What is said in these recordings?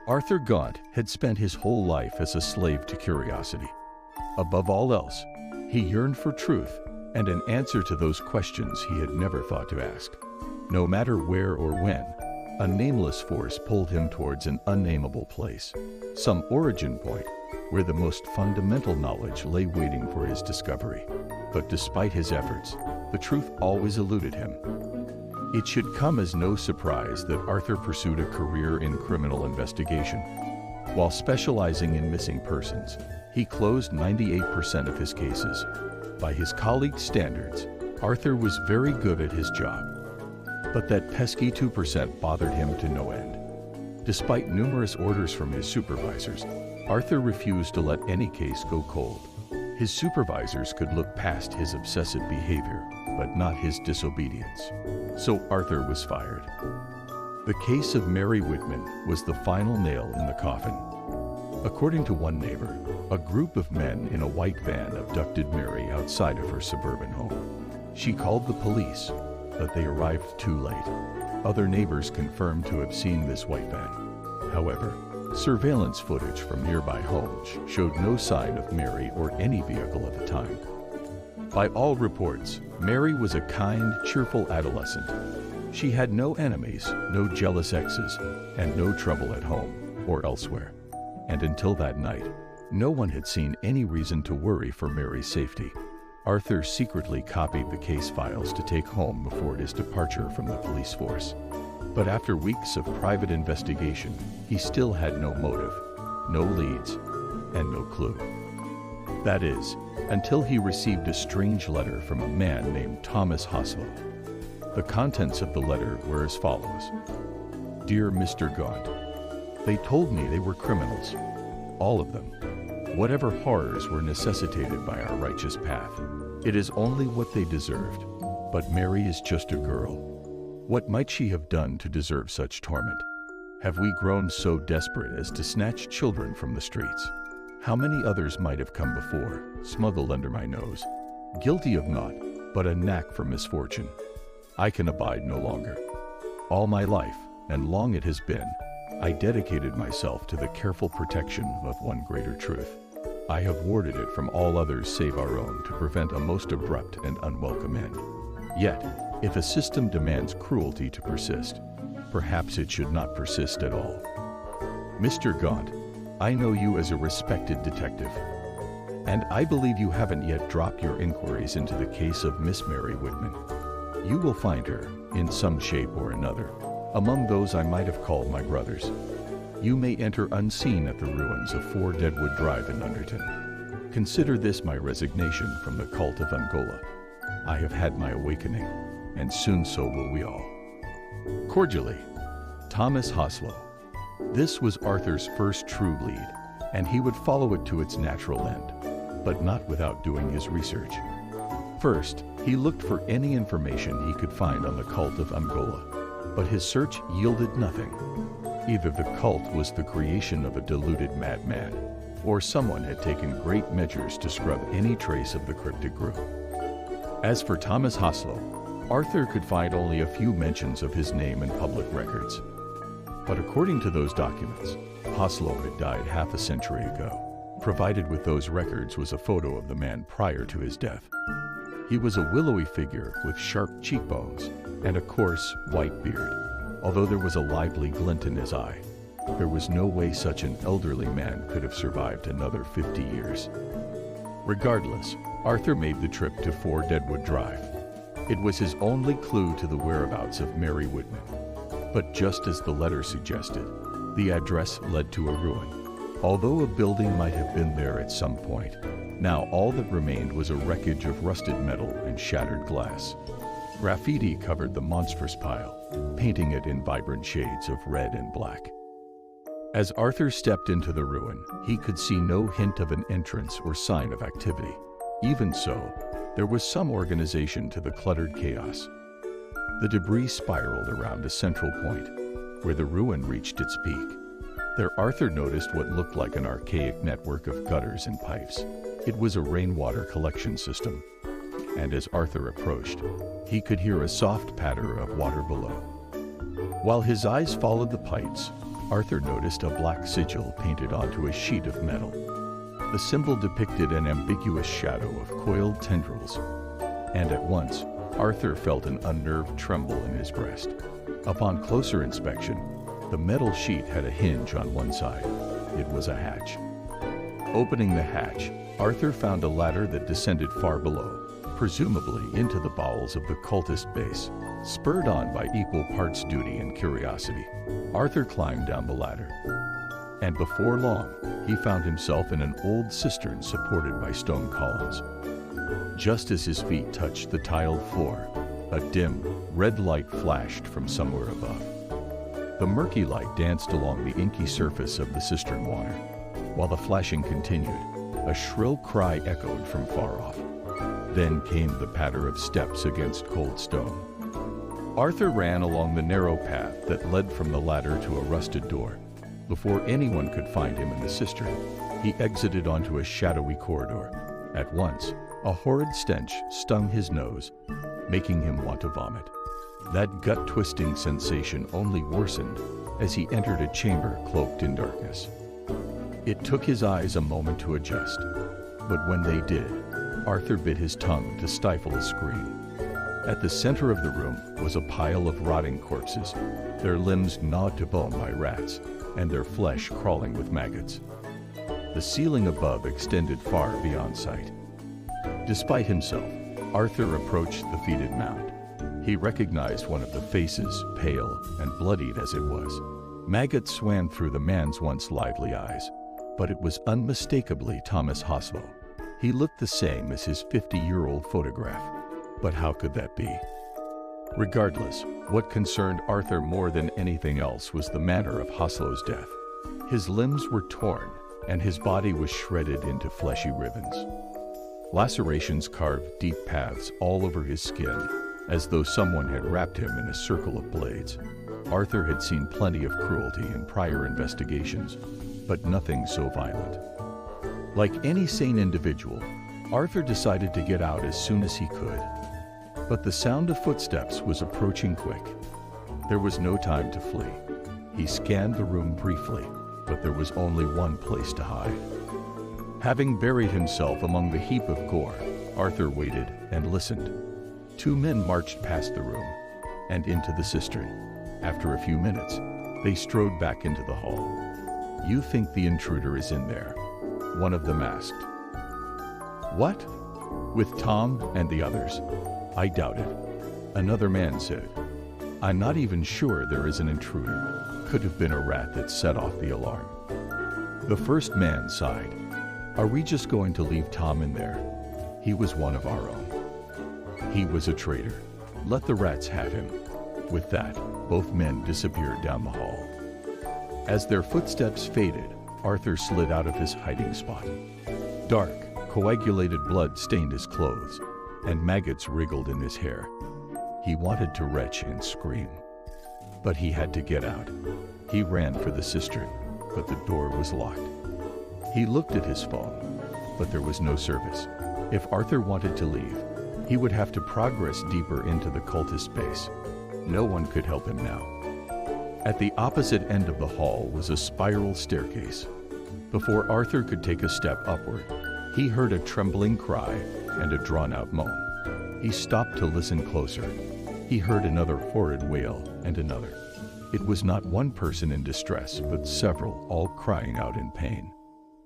Arthur Gaunt had spent his whole life as a slave to curiosity. Above all else, he yearned for truth and an answer to those questions he had never thought to ask. No matter where or when, a nameless force pulled him towards an unnameable place, some origin point where the most fundamental knowledge lay waiting for his discovery. But despite his efforts, the truth always eluded him. It should come as no surprise that Arthur pursued a career in criminal investigation. While specializing in missing persons, he closed 98% of his cases. By his colleagues' standards, Arthur was very good at his job. But that pesky 2% bothered him to no end. Despite numerous orders from his supervisors, Arthur refused to let any case go cold. His supervisors could look past his obsessive behavior, but not his disobedience. So Arthur was fired. The case of Mary Whitman was the final nail in the coffin. According to one neighbor, a group of men in a white van abducted Mary outside of her suburban home. She called the police, but they arrived too late. Other neighbors confirmed to have seen this white van. However, surveillance footage from nearby homes showed no sign of Mary or any vehicle at the time. By all reports, Mary was a kind, cheerful adolescent. She had no enemies, no jealous exes, and no trouble at home or elsewhere. And until that night, no one had seen any reason to worry for Mary's safety. Arthur secretly copied the case files to take home before his departure from the police force. But after weeks of private investigation, he still had no motive, no leads, and no clue. That is, until he received a strange letter from a man named Thomas Hoslo. The contents of the letter were as follows. Dear Mr. Gaunt, they told me they were criminals, all of them. Whatever horrors were necessitated by our righteous path, it is only what they deserved. But Mary is just a girl. What might she have done to deserve such torment? Have we grown so desperate as to snatch children from the streets? How many others might have come before, smuggled under my nose, guilty of naught but a knack for misfortune? I can abide no longer. All my life, and long it has been, I dedicated myself to the careful protection of one greater truth. I have warded it from all others save our own to prevent a most abrupt and unwelcome end. Yet, if a system demands cruelty to persist, perhaps it should not persist at all. Mr. Gaunt, I know you as a respected detective, and I believe you haven't yet dropped your inquiries into the case of Miss Mary Whitman. You will find her, in some shape or another, among those I might have called my brothers. You may enter unseen at the ruins of 4 Deadwood Drive in Underton. Consider this my resignation from the cult of Angola. I have had my awakening, and soon so will we all. Cordially, Thomas Hoslo. This was Arthur's first true lead, and he would follow it to its natural end, but not without doing his research. First, he looked for any information he could find on the cult of Angola, but his search yielded nothing. Either the cult was the creation of a deluded madman, or someone had taken great measures to scrub any trace of the cryptic group. As for Thomas Hoslo, Arthur could find only a few mentions of his name in public records. But according to those documents, Hoslo had died half a century ago. Provided with those records was a photo of the man prior to his death. He was a willowy figure with sharp cheekbones and a coarse, white beard. Although there was a lively glint in his eye, there was no way such an elderly man could have survived another 50 years. Regardless, Arthur made the trip to 4 Deadwood Drive. It was his only clue to the whereabouts of Mary Whitman. But just as the letter suggested, the address led to a ruin. Although a building might have been there at some point, now all that remained was a wreckage of rusted metal and shattered glass. Graffiti covered the monstrous pile, painting it in vibrant shades of red and black. As Arthur stepped into the ruin, he could see no hint of an entrance or sign of activity. Even so, there was some organization to the cluttered chaos. The debris spiraled around a central point, where the ruin reached its peak. There Arthur noticed what looked like an archaic network of gutters and pipes. It was a rainwater collection system, and as Arthur approached, he could hear a soft patter of water below. While his eyes followed the pipes, Arthur noticed a black sigil painted onto a sheet of metal. The symbol depicted an ambiguous shadow of coiled tendrils, and at once, Arthur felt an unnerved tremble in his breast. Upon closer inspection, the metal sheet had a hinge on one side. It was a hatch. Opening the hatch, Arthur found a ladder that descended far below, presumably into the bowels of the cultist base. Spurred on by equal parts duty and curiosity, Arthur climbed down the ladder. And before long, he found himself in an old cistern supported by stone columns. Just as his feet touched the tiled floor, a dim, red light flashed from somewhere above. The murky light danced along the inky surface of the cistern water. While the flashing continued, a shrill cry echoed from far off. Then came the patter of steps against cold stone. Arthur ran along the narrow path that led from the ladder to a rusted door. Before anyone could find him in the cistern, he exited onto a shadowy corridor. At once, a horrid stench stung his nose, making him want to vomit. That gut-twisting sensation only worsened as he entered a chamber cloaked in darkness. It took his eyes a moment to adjust, but when they did, Arthur bit his tongue to stifle a scream. At the center of the room was a pile of rotting corpses, their limbs gnawed to bone by rats, and their flesh crawling with maggots. The ceiling above extended far beyond sight. Despite himself, Arthur approached the fetid mound. He recognized one of the faces, pale and bloodied as it was. Maggots swam through the man's once lively eyes, but it was unmistakably Thomas Hoslo. He looked the same as his 50-year-old photograph. But how could that be? Regardless, what concerned Arthur more than anything else was the manner of Hoslo's death. His limbs were torn, and his body was shredded into fleshy ribbons. Lacerations carved deep paths all over his skin, as though someone had wrapped him in a circle of blades. Arthur had seen plenty of cruelty in prior investigations, but nothing so violent. Like any sane individual, Arthur decided to get out as soon as he could. But the sound of footsteps was approaching quick. There was no time to flee. He scanned the room briefly, but there was only one place to hide. Having buried himself among the heap of gore, Arthur waited and listened. Two men marched past the room and into the cistern. After a few minutes, they strode back into the hall. "You think the intruder is in there?" one of them asked. "What? With Tom and the others?" "I doubt it," another man said. "I'm not even sure there is an intruder. Could have been a rat that set off the alarm." The first man sighed. "Are we just going to leave Tom in there? He was one of our own. He was a traitor. Let the rats have him." With that, both men disappeared down the hall. As their footsteps faded, Arthur slid out of his hiding spot. Dark, coagulated blood stained his clothes, and maggots wriggled in his hair. He wanted to retch and scream. But he had to get out. He ran for the cistern, but the door was locked. He looked at his phone, but there was no service. If Arthur wanted to leave, he would have to progress deeper into the cultist base. No one could help him now. At the opposite end of the hall was a spiral staircase. Before Arthur could take a step upward, he heard a trembling cry and a drawn-out moan. He stopped to listen closer. He heard another horrid wail and another. It was not one person in distress, but several, all crying out in pain.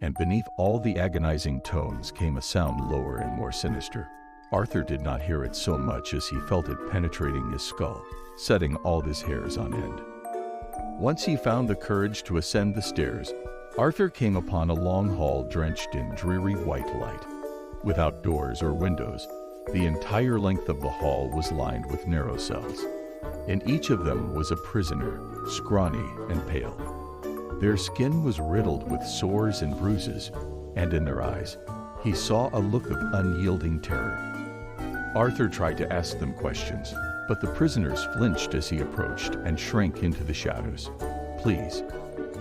And beneath all the agonizing tones came a sound lower and more sinister. Arthur did not hear it so much as he felt it penetrating his skull, setting all his hairs on end. Once he found the courage to ascend the stairs, Arthur came upon a long hall drenched in dreary white light. Without doors or windows, the entire length of the hall was lined with narrow cells. In each of them was a prisoner, scrawny and pale. Their skin was riddled with sores and bruises, and in their eyes, he saw a look of unyielding terror. Arthur tried to ask them questions, but the prisoners flinched as he approached and shrank into the shadows. "Please,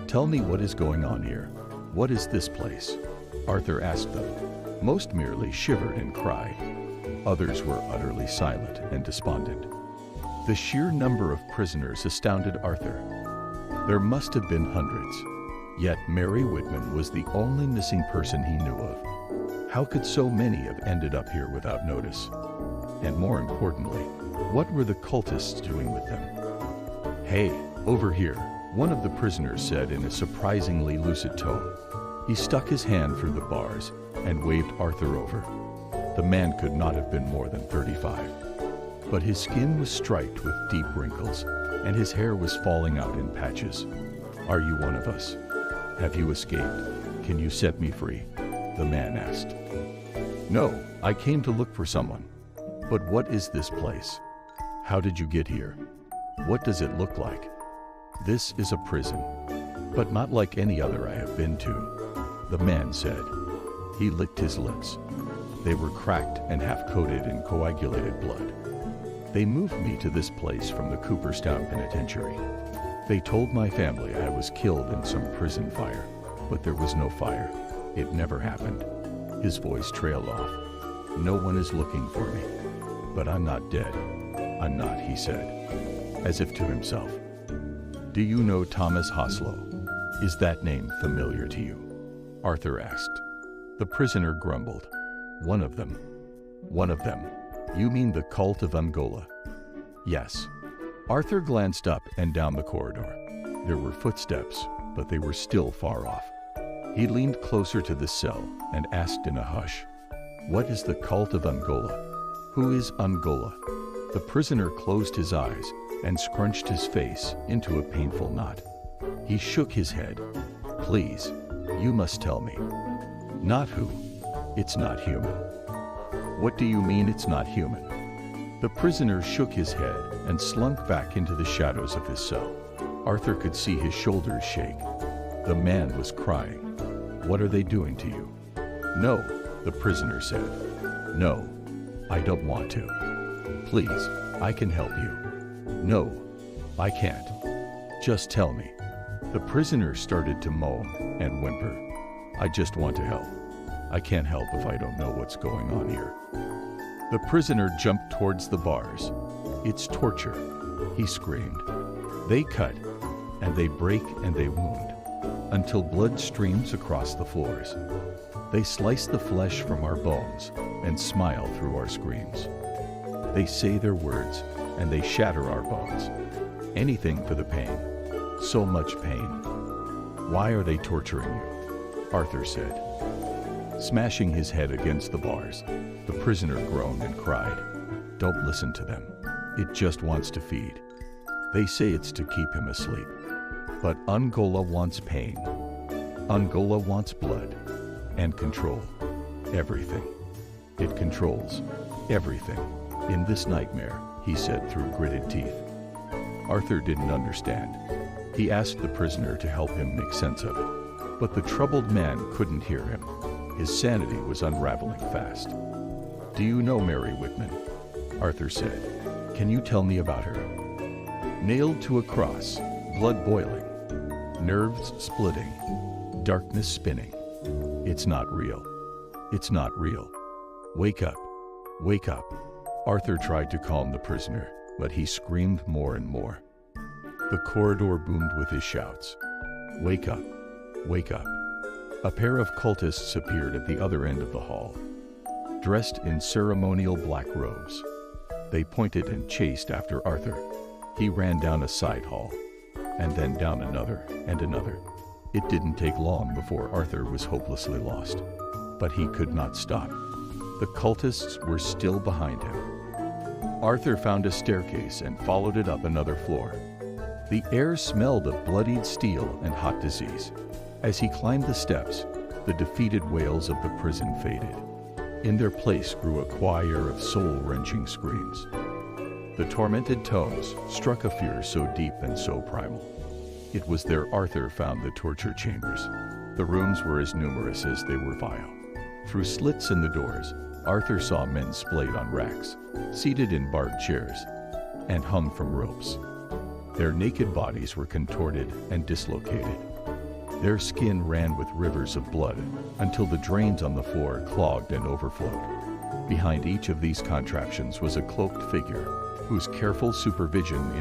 tell me what is going on here. What is this place?" Arthur asked them. Most merely shivered and cried. Others were utterly silent and despondent. The sheer number of prisoners astounded Arthur. There must have been hundreds. Yet Mary Whitman was the only missing person he knew of. How could so many have ended up here without notice? And more importantly, what were the cultists doing with them? "Hey, over here," one of the prisoners said in a surprisingly lucid tone. He stuck his hand through the bars and waved Arthur over. The man could not have been more than 35, but his skin was striped with deep wrinkles, and his hair was falling out in patches. "Are you one of us? Have you escaped? Can you set me free?" the man asked. "No, I came to look for someone." "But what is this place? How did you get here? What does it look like?" "This is a prison, but not like any other I have been to," the man said. He licked his lips. They were cracked and half-coated in coagulated blood. "They moved me to this place from the Cooperstown Penitentiary. They told my family I was killed in some prison fire, but there was no fire. It never happened." His voice trailed off. "No one is looking for me. But I'm not dead. I'm not," he said, as if to himself. "Do you know Thomas Hoslo? Is that name familiar to you?" Arthur asked. The prisoner grumbled. "One of them. One of them. You mean the cult of Angola?" "Yes." Arthur glanced up and down the corridor. There were footsteps, but they were still far off. He leaned closer to the cell and asked in a hush, "What is the cult of Angola? Who is Angola?" The prisoner closed his eyes and scrunched his face into a painful knot. He shook his head. "Please, you must tell me." "Not who. It's not human." "What do you mean it's not human?" The prisoner shook his head and slunk back into the shadows of his cell. Arthur could see his shoulders shake. The man was crying. "What are they doing to you?" "No," the prisoner said. "No, I don't want to. Please, I can help you." "No, I can't. Just tell me." The prisoner started to moan and whimper. "I just want to help. I can't help if I don't know what's going on here." The prisoner jumped towards the bars. "It's torture," he screamed. "They cut, and they break, and they wound, until blood streams across the floors. They slice the flesh from our bones and smile through our screams. They say their words, and they shatter our bones. Anything for the pain. So much pain." "Why are they torturing you?" Arthur said. Smashing his head against the bars, the prisoner groaned and cried. "Don't listen to them. It just wants to feed. They say it's to keep him asleep. But Angola wants pain. Angola wants blood and control. Everything. It controls everything in this nightmare," he said through gritted teeth. Arthur didn't understand. He asked the prisoner to help him make sense of it. But the troubled man couldn't hear him. His sanity was unraveling fast. "Do you know Mary Whitman?" Arthur said. "Can you tell me about her?" "Nailed to a cross, blood boiling, nerves splitting, darkness spinning. It's not real. It's not real. Wake up. Wake up." Arthur tried to calm the prisoner, but he screamed more and more. The corridor boomed with his shouts. "Wake up. Wake up." A pair of cultists appeared at the other end of the hall, dressed in ceremonial black robes. They pointed and chased after Arthur. He ran down a side hall, and then down another and another. It didn't take long before Arthur was hopelessly lost. But he could not stop. The cultists were still behind him. Arthur found a staircase and followed it up another floor. The air smelled of bloodied steel and hot disease. As he climbed the steps, the defeated wails of the prison faded. In their place grew a choir of soul-wrenching screams. The tormented tones struck a fear so deep and so primal. It was there Arthur found the torture chambers. The rooms were as numerous as they were vile. Through slits in the doors, Arthur saw men splayed on racks, seated in barbed chairs, and hung from ropes. Their naked bodies were contorted and dislocated. Their skin ran with rivers of blood until the drains on the floor clogged and overflowed. Behind each of these contraptions was a cloaked figure whose careful supervision